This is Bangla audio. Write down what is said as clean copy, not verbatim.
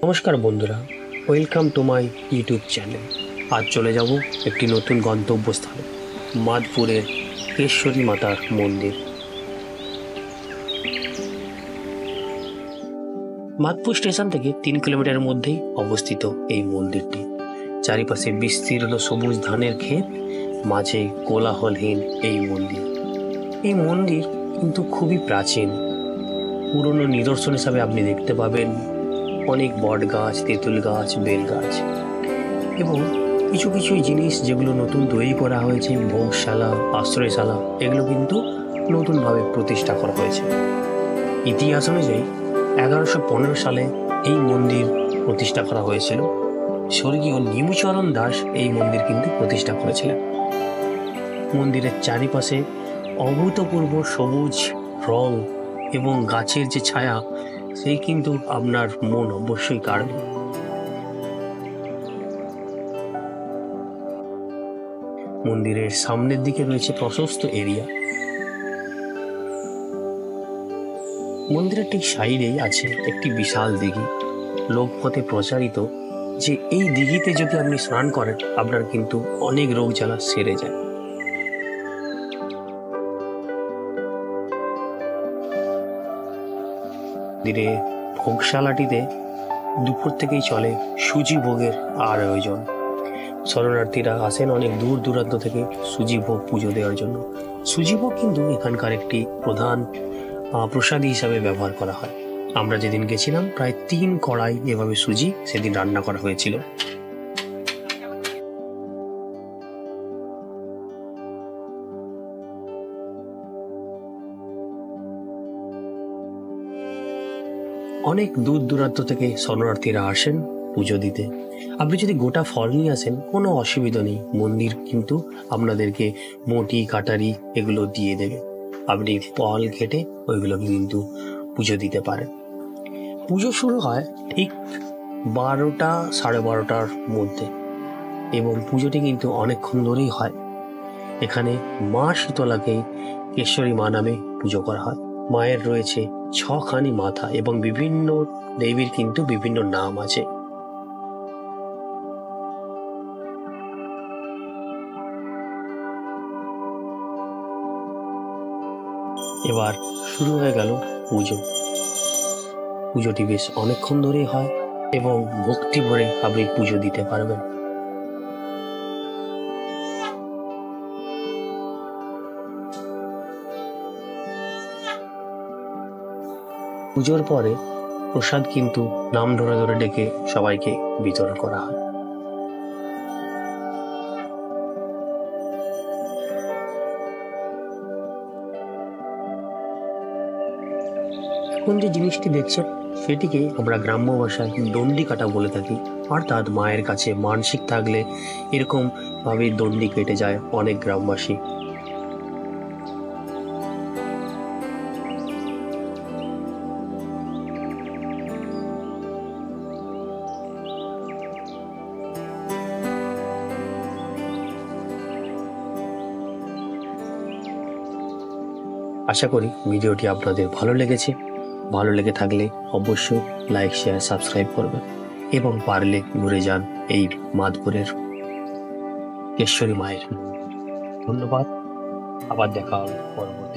নমস্কার বন্ধুরা, welcome to my YouTube channel. আজ চলে যাব একটি নতুন গন্তব্যস্থানে, মাদপুরের কেশ্বরী মাতার মন্দির। মাদপুর স্টেশন থেকে 3 কিলোমিটারের মধ্যেই অবস্থিত এই মন্দিরটি। চারিপাশে বিস্তীর্ণ সবুজ ধানের ক্ষেত, মাঝে কোলাহলহীন এই মন্দির। এই মন্দির কিন্তু খুবই প্রাচীন। পুরনো নিদর্শন হিসাবে আপনি দেখতে পাবেন অনেক বট গাছ, তেঁতুল গাছ, বেল গাছ এবং কিছু কিছু জিনিস যেগুলো নতুন তৈরি করা হয়েছে, ভোগশালা, আশ্রয়শালা, এগুলো কিন্তু নতুনভাবে প্রতিষ্ঠা করা হয়েছে। ইতিহাস অনুযায়ী 1115 সালে এই মন্দির প্রতিষ্ঠা করা হয়েছিল। স্বর্গীয় নিমুচরণ দাস এই মন্দির কিন্তু প্রতিষ্ঠা করেছিলেন। মন্দিরের চারিপাশে অভূতপূর্ব সবুজ রং এবং গাছের যে ছায়া, সেই কিন্তু আপনার মন অবশ্যই কাড়বে। মন্দিরের সামনের দিকে রয়েছে প্রশস্ত এরিয়া। মন্দিরের ঠিক সাইডেই আছে একটি বিশাল দিঘি। লোকমতে প্রচারিত যে এই দিঘিতে যদি আপনি স্নান করেন, আপনার কিন্তু অনেক রোগ জ্বালা সেরে যায়। মন্দিরে ভোগশালাটিতে দুপুর থেকেই চলে সুজি ভোগের আয়োজন। শরণার্থীরা আসেন অনেক দূর দূরান্ত থেকে সুজি ভোগ পুজো দেওয়ার জন্য। সুজি ভোগ কিন্তু এখানকার একটি প্রধান প্রসাদী হিসাবে ব্যবহার করা হয়। আমরা যেদিন গেছিলাম প্রায় 3 কড়াই এভাবে সুজি সেদিন রান্না করা হয়েছিল। অনেক দূর দূরান্ত থেকে শরণার্থীরা আসেন পুজো দিতে। আপনি যদি গোটা ফল নিয়ে আসেন, কোনো অসুবিধা নেই, মন্দির কিন্তু আপনাদেরকে মটি, কাটারি এগুলো দিয়ে দেবে। আপনি ফল কেটে ওইগুলোকে কিন্তু পুজো দিতে পারেন। পুজো শুরু হয় ঠিক 12টা, 12:30টার মধ্যে এবং পুজোটি কিন্তু অনেকক্ষণ ধরেই হয়। এখানে মা শীতলাকে কেশ্বরী মা নামে পুজো করা হয়। মায়ের রয়েছে 6খানি মাথা এবং বিভিন্ন দেবীর কিন্তু বিভিন্ন নাম আছে। এবার শুরু হয়ে গেল পুজো। পুজোটি বেশ অনেকক্ষণ ধরেই হয় এবং ভক্তি ভরে আপনি পুজো দিতে পারবেন। পুজোর পরে প্রসাদ কিন্তু নাম ধরে ধরে ডেকে সবাইকে বিতরণ করা হয়। এখন যে জিনিসটি দেখছেন সেটিকে আমরা গ্রাম্য ভাষায় দণ্ডি কাটা বলে থাকি। অর্থাৎ মায়ের কাছে মানসিক থাকলে এরকম ভাবে দণ্ডি কেটে যায় অনেক গ্রামবাসী। আশা করি ভিডিওটি আপনাদের ভালো লেগেছে। ভালো লেগে থাকলে অবশ্যই লাইক, শেয়ার, সাবস্ক্রাইব করবেন এবং পারলে ঘুরে যান এই মাদপুরের কেশ্বরী মায়ের। ধন্যবাদ। আবার দেখা হবে পরবর্তী।